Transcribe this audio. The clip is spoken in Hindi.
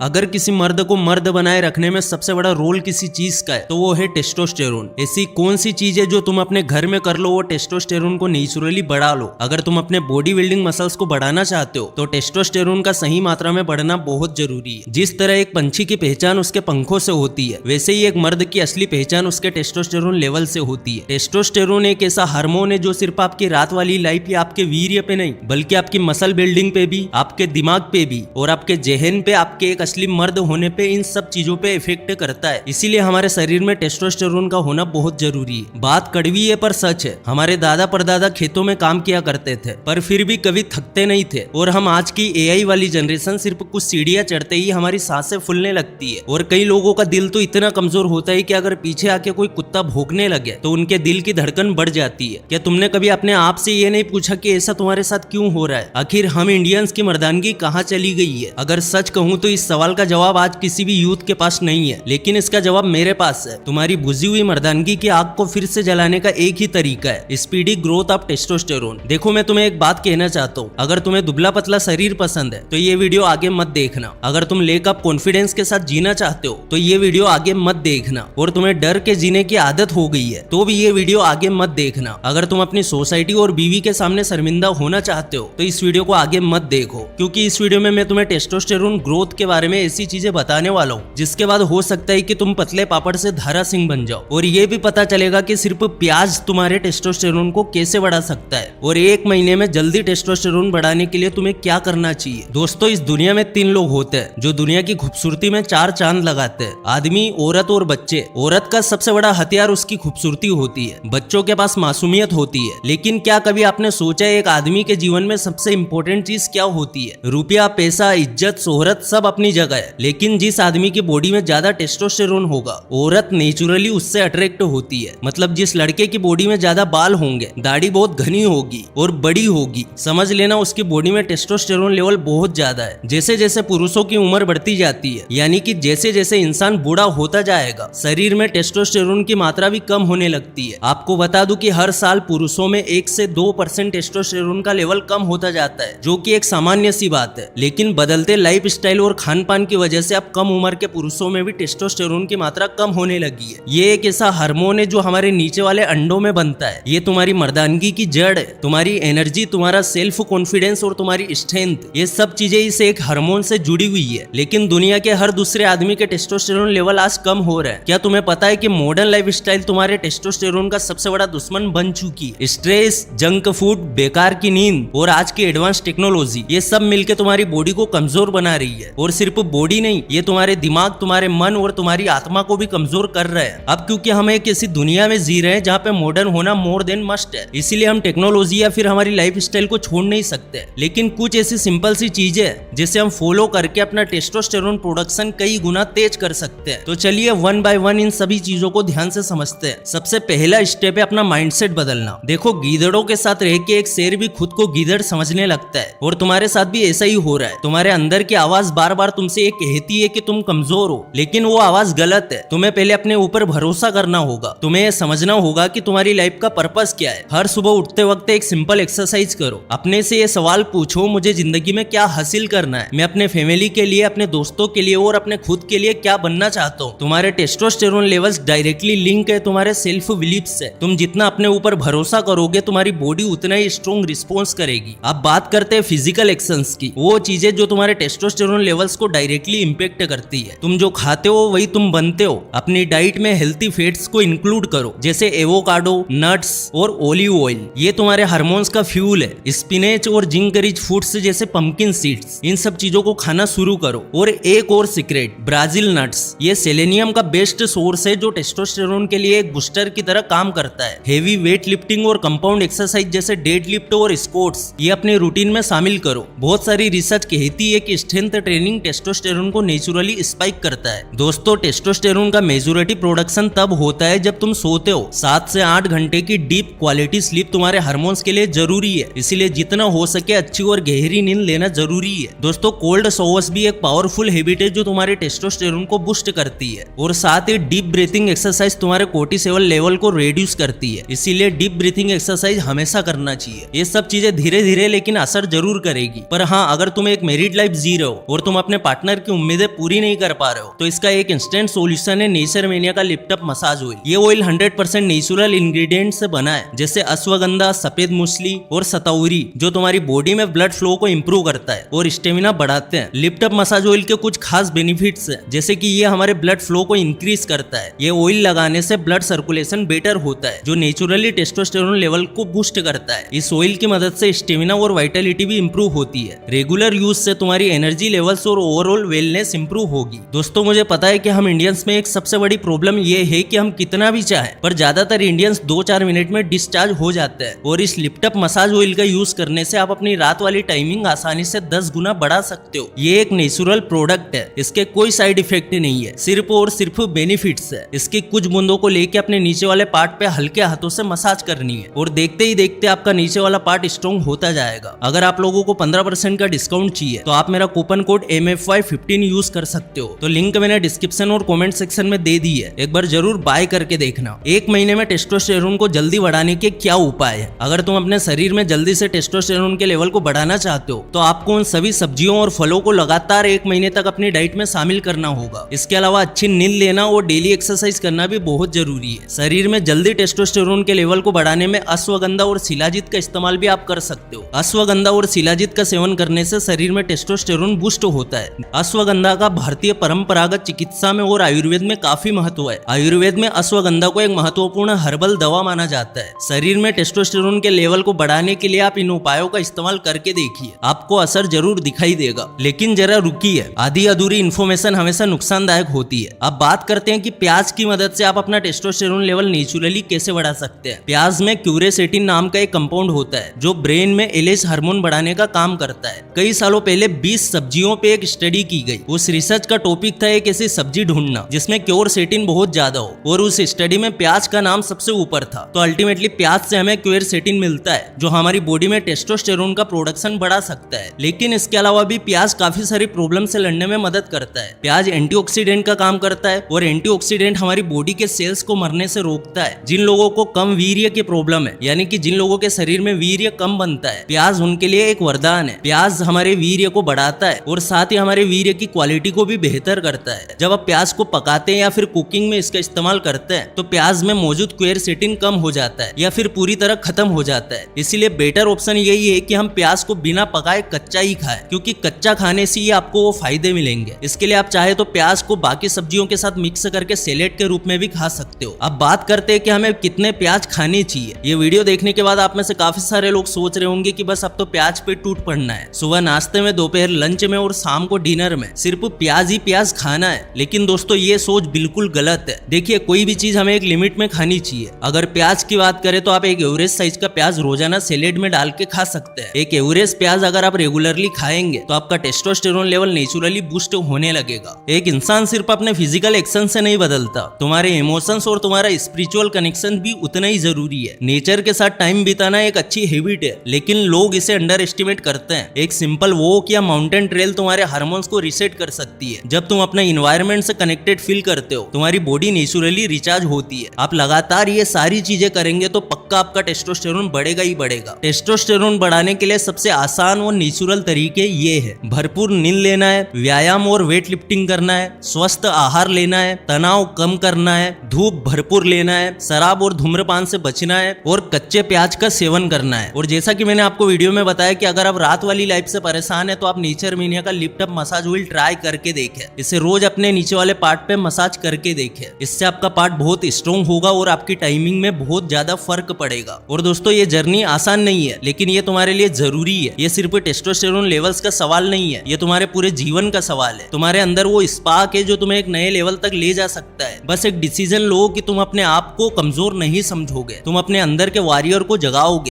अगर किसी मर्द को मर्द बनाए रखने में सबसे बड़ा रोल किसी चीज का है तो वो है टेस्टोस्टेरोन। ऐसी कौन सी चीज है जो तुम अपने घर में कर लो वो टेस्टोस्टेरोन को नेचुरली बढ़ा लो। अगर तुम अपने बॉडी बिल्डिंग मसल्स को बढ़ाना चाहते हो तो टेस्टोस्टेरोन का सही मात्रा में बढ़ना बहुत जरूरी है। जिस तरह एक पंछी की पहचान उसके पंखों से होती है वैसे ही एक मर्द की असली पहचान उसके टेस्टोस्टेरोन लेवल से होती है। टेस्टोस्टेरोन एक ऐसा हार्मोन है जो सिर्फ आपकी रात वाली लाइफ या आपके वीर्य पे नहीं बल्कि आपकी मसल बिल्डिंग पे भी, आपके दिमाग पे भी और आपके जहन पे, आपके एक असली मर्द होने पे, इन सब चीजों पे इफेक्ट करता है। इसीलिए हमारे शरीर में टेस्टोस्टेरोन का होना बहुत जरूरी है। बात कड़वी है पर सच है। हमारे दादा परदादा खेतों में काम किया करते थे पर फिर भी कभी थकते नहीं थे। और हम आज की एआई वाली जनरेशन सिर्फ कुछ सीढ़ियां चढ़ते ही हमारी सांसें फूलने लगती है। और कई लोगों का दिल तो इतना कमजोर होता है कि अगर पीछे आके कोई कुत्ता भौंकने लगे तो उनके दिल की धड़कन बढ़ जाती है। क्या तुमने कभी अपने आप से ये नहीं पूछा कि ऐसा तुम्हारे साथ क्यों हो रहा है? आखिर हम इंडियंस की मर्दानगी कहाँ चली गई है? अगर सच कहूँ तो इस सवाल का जवाब आज किसी भी यूथ के पास नहीं है, लेकिन इसका जवाब मेरे पास है। तुम्हारी बुझी हुई मर्दानगी की आग को फिर से जलाने का एक ही तरीका है, स्पीडी ग्रोथ ऑफ टेस्टोस्टेरोन। देखो मैं तुम्हें एक बात कहना चाहता हूँ, अगर तुम्हें दुबला पतला शरीर पसंद है तो ये वीडियो आगे मत देखना। अगर तुम लेक अप कॉन्फिडेंस के साथ जीना चाहते हो तो ये वीडियो आगे मत देखना। और तुम्हें डर के जीने की आदत हो गई है तो भी ये वीडियो आगे मत देखना। अगर तुम अपनी सोसाइटी और बीवी के सामने शर्मिंदा होना चाहते हो तो इस वीडियो को आगे मत देखो, क्योंकि इस वीडियो में मैं तुम्हें टेस्टोस्टेरोन ग्रोथ के बारे में ऐसी चीजें बताने वाला हूँ जिसके बाद हो सकता है कि तुम पतले पापड़ से धारा सिंह बन जाओ। और ये भी पता चलेगा कि सिर्फ प्याज तुम्हारे टेस्टोस्टेरोन को कैसे बढ़ा सकता है और एक महीने में जल्दी टेस्टोस्टेरोन बढ़ाने के लिए तुम्हें क्या करना चाहिए। दोस्तों, इस दुनिया में 3 लोग होते हैं जो दुनिया की खूबसूरती में 4 चांद लगाते हैं, आदमी, औरत और बच्चे। औरत का सबसे बड़ा हथियार उसकी खूबसूरती होती है, बच्चों के पास मासूमियत होती है। लेकिन क्या कभी आपने सोचा एक आदमी के जीवन में सबसे इंपॉर्टेंट चीज क्या होती है? रुपया, पैसा, इज्जत, शोहरत सब अपनी जगह है, लेकिन जिस आदमी की बॉडी में ज्यादा टेस्टोस्टेरोन होगा औरत नेचुरली उससे अट्रैक्ट होती है। मतलब जिस लड़के की बॉडी में ज्यादा बाल होंगे, दाढ़ी बहुत घनी होगी और बड़ी होगी, समझ लेना उसकी बॉडी में टेस्टोस्टेरोन लेवल बहुत ज्यादा है। जैसे जैसे पुरुषों की उम्र बढ़ती जाती है, यानी कि जैसे जैसे इंसान बूढ़ा होता जाएगा, शरीर में टेस्टोस्टेरोन की मात्रा भी कम होने लगती है। आपको बता दूं कि हर साल पुरुषों में 1 से 2% टेस्टोस्टेरोन का लेवल कम होता जाता है, जो कि एक सामान्य सी बात है। लेकिन बदलते लाइफ स्टाइल और खान पान की वजह से अब कम उम्र के पुरुषों में भी टेस्टोस्टेरोन की मात्रा कम होने लगी है। ये एक ऐसा हार्मोन है जो हमारे नीचे वाले अंडों में बनता है। ये तुम्हारी मर्दानगी की जड़ है। तुम्हारी एनर्जी, तुम्हारा सेल्फ कॉन्फिडेंस और तुम्हारी स्ट्रेंथ, ये सब चीजें इस एक हार्मोन से जुड़ी हुई है। लेकिन दुनिया के हर दूसरे आदमी के टेस्टोस्टेरोन लेवल आज कम हो रहा है। क्या तुम्हें पता है कि मॉडर्न लाइफ स्टाइल तुम्हारे टेस्टोस्टेरोन का सबसे बड़ा दुश्मन बन चुकी है? स्ट्रेस, जंक फूड, बेकार की नींद और आज की एडवांस टेक्नोलॉजी, ये सब मिलकर तुम्हारी बॉडी को कमजोर बना रही है। और सिर्फ बॉडी नहीं, ये तुम्हारे दिमाग, तुम्हारे मन और तुम्हारी आत्मा को भी कमजोर कर रहे हैं। अब क्योंकि हम एक ऐसी दुनिया में जी रहे हैं जहाँ पे मॉडर्न होना मोर देन मस्ट है, इसीलिए हम टेक्नोलॉजी या फिर हमारी लाइफ स्टाइल को छोड़ नहीं सकते। लेकिन कुछ ऐसी सिंपल सी चीजें हैं जिसे हम फॉलो करके अपना टेस्टोस्टेरोन प्रोडक्शन कई गुना तेज कर सकते हैं। तो चलिए 1 बाय 1 इन सभी चीजों को ध्यान से समझते हैं। सबसे पहला स्टेप है अपना माइंडसेट बदलना। देखो, गीदड़ों के साथ रह के एक शेर भी खुद को गीदड़ समझने लगता है और तुम्हारे साथ भी ऐसा ही हो रहा है। तुम्हारे अंदर की आवाज बार बार तुमसे ये कहती है कि तुम कमजोर हो, लेकिन वो आवाज गलत है। तुम्हें पहले अपने ऊपर भरोसा करना होगा। तुम्हें यह समझना होगा कि तुम्हारी लाइफ का पर्पस क्या है। हर सुबह उठते वक्त एक सिंपल एक्सरसाइज करो। अपने से ये सवाल पूछो, मुझे जिंदगी में क्या हासिल करना है? मैं अपने फैमिली के लिए, अपने दोस्तों के लिए और अपने खुद के लिए क्या बनना चाहता हूँ? तुम्हारे टेस्टोस्टेरोन लेवल्स डायरेक्टली लिंक है तुम्हारे सेल्फ बिलीफ से। तुम जितना अपने ऊपर भरोसा करोगे, तुम्हारी बॉडी उतना ही स्ट्रॉन्ग रिस्पॉन्स करेगी। अब बात करते हैं फिजिकल एक्शंस की, वो चीजें जो तुम्हारे टेस्टोस्टेरोन लेवल्स को डायरेक्टली इंपैक्ट करती है। तुम जो खाते हो वही तुम बनते हो। अपनी डाइट में हेल्थी फैट्स को इंक्लूड करो, जैसे एवोकाडो, नट्स और ओलिव ऑयल, ये तुम्हारे हार्मोन्स का फ्यूल है। स्पिनेच और जिंक रिच फूड्स जैसे पंपकिन सीड्स, इन सब चीजों को खाना शुरू करो। और एक और सीक्रेट, ब्राजील नट्स, ये सेलेनियम का बेस्ट सोर्स है जो टेस्टोस्टेरोन के लिए एक बूस्टर की तरह काम करता है। हेवी वेट लिफ्टिंग और कंपाउंड एक्सरसाइज जैसे डेड लिफ्ट और स्क्वाट्स, ये अपने रूटीन में शामिल करो। बहुत सारी रिसर्च कहती है कि स्ट्रेंथ ट्रेनिंग टेस्टोस्टेरोन को नेचुरली स्पाइक करता है। दोस्तों, टेस्टोस्टेरोन का मेजॉरिटी प्रोडक्शन तब होता है जब तुम सोते हो। 7 से 8 घंटे की डीप क्वालिटी स्लीप तुम्हारे हार्मोन्स के लिए जरूरी है, इसीलिए जितना हो सके अच्छी और गहरी नींद लेना जरूरी है। दोस्तों, कोल्ड शॉवर्स भी एक पावरफुल हैबिट है जो तुम्हारे टेस्टोस्टेरोन को बूस्ट करती है। और साथ ही डीप ब्रीथिंग एक्सरसाइज तुम्हारे कोर्टिसोल लेवल को रिड्यूस करती है, इसीलिए डीप ब्रीथिंग एक्सरसाइज हमेशा करना चाहिए। ये सब चीजें धीरे धीरे लेकिन असर जरूर करेगी। पर हाँ, अगर तुम एक मैरिड लाइफ जी रहे हो और तुम अपने पार्टनर की उम्मीदें पूरी नहीं कर पा रहे हो तो इसका एक इंस्टेंट सोल्यूशन है नेचर मेनिया का लिफ्ट अप मसाज ऑयल। ये ऑयल 100% नेचुरल इंग्रेडिएंट से बना है, जैसे अश्वगंधा, सफेद मूसली और सतौरी, जो तुम्हारी बॉडी में ब्लड फ्लो को इंप्रूव करता है और स्टेमिना बढ़ाते हैं। लिफ्ट अप मसाज ऑयल के कुछ खास बेनिफिट्स हैं, जैसे कि ये हमारे ब्लड फ्लो को इंक्रीज करता है। ये ऑयल लगाने से ब्लड सर्कुलेशन बेटर होता है, जो नेचुरली टेस्टोस्टेरोन लेवल को बूस्ट करता है। इस ऑयल की मदद से स्टेमिना और वाइटलिटी भी इंप्रूव होती है। रेगुलर यूज से तुम्हारी एनर्जी लेवल्स और ओवरऑल वेलनेस इंप्रूव होगी। दोस्तों, मुझे पता है कि हम इंडियंस में एक सबसे बड़ी प्रॉब्लम ये है कि हम कितना भी चाहें पर ज्यादातर इंडियंस 2-4 मिनट में डिस्चार्ज हो जाते हैं। और इस लिफ्ट अप मसाज ऑयल का यूज करने से आप अपनी रात वाली टाइमिंग आसानी से 10 गुना बढ़ा सकते हो। ये एक नेचुरल प्रोडक्ट है, इसके कोई साइड इफेक्ट नहीं है, सिर्फ और सिर्फ बेनिफिट्स है। इसकी कुछ बूंदों को लेके अपने नीचे वाले पार्ट पे हल्के हाथों से मसाज करनी है और देखते ही देखते आपका नीचे वाला पार्ट स्ट्रॉन्ग होता जाएगा। अगर आप लोगों को 15% का डिस्काउंट चाहिए तो आप मेरा कूपन कोड MFY15 यूज कर सकते हो। तो लिंक मैंने डिस्क्रिप्शन और कमेंट सेक्शन में दे दी है, एक बार जरूर बाय करके देखना। 1 महीने में टेस्टोस्टेरोन को जल्दी बढ़ाने के क्या उपाय है? अगर तुम अपने शरीर में जल्दी से टेस्टोस्टेरोन के लेवल को बढ़ाना चाहते हो तो आपको उन सभी सब्जियों और फलों को लगातार 1 महीने तक अपनी डाइट में शामिल करना होगा। इसके अलावा अच्छी नींद लेना और डेली एक्सरसाइज करना भी बहुत जरूरी है। शरीर में जल्दी टेस्टोस्टेरोन के लेवल को बढ़ाने में अश्वगंधा और शिलाजीत का इस्तेमाल भी आप कर सकते हो। अश्वगंधा और शिलाजीत का सेवन करने से शरीर में टेस्टोस्टेरोन बूस्ट होता है। अश्वगंधा का भारतीय परंपरागत चिकित्सा में और आयुर्वेद में काफी महत्व है। आयुर्वेद में अश्वगंधा को एक महत्वपूर्ण हर्बल दवा माना जाता है। शरीर में टेस्टोस्टेरोन के लेवल को बढ़ाने के लिए आप इन उपायों का इस्तेमाल करके देखिए, आपको असर जरूर दिखाई देगा। लेकिन जरा रुकिए, आधी अधूरी इन्फॉर्मेशन हमेशा नुकसानदायक होती है। अब बात करते हैं कि प्याज की मदद से आप अपना टेस्टोस्टेरोन लेवल नेचुरली कैसे बढ़ा सकते हैं। प्याज में क्यूरेसेटिन नाम का एक कंपाउंड होता है जो ब्रेन में एलेज हार्मोन बढ़ाने का काम करता है। कई सालों पहले 20 सब्जियों पे एक स्टडी की गई। उस रिसर्च का टॉपिक था एक ऐसी सब्जी ढूंढना जिसमें क्यूरसेटिन बहुत ज्यादा हो, और उस स्टडी में प्याज का नाम सबसे ऊपर था। तो अल्टीमेटली प्याज से हमें क्यूरसेटिन मिलता है जो हमारी बॉडी में टेस्टोस्टेरोन का प्रोडक्शन बढ़ा सकता है। लेकिन इसके अलावा भी प्याज काफी सारी प्रॉब्लम से लड़ने में मदद करता है। प्याज एंटीऑक्सीडेंट का काम करता है और एंटीऑक्सीडेंट हमारी बॉडी के सेल्स को मरने से रोकता है। जिन लोगों को कम वीर्य की प्रॉब्लम है, यानी कि जिन लोगों के शरीर में वीर्य कम बनता है, प्याज उनके लिए एक वरदान है। प्याज हमारे वीर्य को बढ़ाता है और साथ ही हमारे वीर्य की क्वालिटी को भी बेहतर करता है। जब आप प्याज को पकाते हैं या फिर कुकिंग में इसका इस्तेमाल करते हैं तो प्याज में मौजूद क्वेरसेटिन कम हो जाता है या फिर पूरी तरह खत्म हो जाता है। इसीलिए बेटर ऑप्शन यही है कि हम प्याज को बिना पकाए कच्चा ही खाएं, क्योंकि कच्चा खाने से ही आपको वो फायदे मिलेंगे। इसके लिए आप चाहे तो प्याज को बाकी सब्जियों के साथ मिक्स करके सैलेड के रूप में भी खा सकते हो। अब बात करते हैं कि हमें कितने प्याज खाने चाहिए। ये वीडियो देखने के बाद आप में से काफी सारे लोग सोच रहे होंगे कि बस अब तो प्याज पे टूट पड़ना है, सुबह नाश्ते में, दोपहर लंच में और शाम को डिनर में सिर्फ प्याज ही प्याज खाना है। लेकिन दोस्तों, ये सोच बिल्कुल गलत है। देखिए, कोई भी चीज हमें एक लिमिट में खानी चाहिए। अगर प्याज की बात करें तो आप एक एवरेज साइज का प्याज रोजाना सैलेड में डाल के खा सकते हैं। एक एवरेज प्याज अगर आप रेगुलरली खाएंगे तो आपका टेस्टोस्टेरोन लेवल नेचुरली बूस्ट होने लगेगा। एक इंसान सिर्फ अपने फिजिकल एक्शन से नहीं बदलता, तुम्हारे इमोशंस और तुम्हारा स्पिरिचुअल कनेक्शन भी उतना ही जरूरी है। नेचर के साथ टाइम बिताना एक अच्छी हैबिट है, लेकिन लोग इसे अंडर एस्टिमेट करते हैं। एक सिंपल वॉक या माउंटेन ट्रेल तुम्हारे हार्मोन्स को रिसेट कर सकती है। जब तुम अपने इन्वायरमेंट से कनेक्टेड फील करते हो, तुम्हारी बॉडी नेचुरली रिचार्ज होती है। आप लगातार ये सारी चीजें करेंगे तो पक्का आपका टेस्टोस्टेरोन बढ़ेगा ही बढ़ेगा। टेस्टोस्टेरोन बढ़ाने के लिए सबसे आसान और नेचुरल तरीके ये है: भरपूर नींद लेना है, व्यायाम और वेट लिफ्टिंग करना है, स्वस्थ आहार लेना है, तनाव कम करना है, धूप भरपूर लेना है, शराब और धूम्रपान से बचना है और कच्चे प्याज का सेवन करना है। और जैसा कि मैंने आपको वीडियो में बताया कि अगर आप रात वाली लाइफ से परेशान है तो आप नेचर मेनिया का lift up massage oil try करके देखें। इसे रोज अपने नीचे वाले पार्ट पे मसाज करके देखें। इससे आपका पार्ट बहुत स्ट्रॉन्ग होगा और आपकी टाइमिंग में बहुत ज्यादा फर्क पड़ेगा। और दोस्तों, ये जर्नी आसान नहीं है, लेकिन ये तुम्हारे लिए जरूरी है। ये सिर्फ टेस्टोस्टेरोन लेवल्स का सवाल नहीं है, ये तुम्हारे पूरे जीवन का सवाल है। तुम्हारे अंदर वो स्पार्क है जो तुम्हें एक नए लेवल तक ले जा सकता है। बस एक डिसीजन लो कि तुम अपने आप को कमजोर नहीं समझोगे, तुम अपने अंदर के वॉरियर को जगाओगे।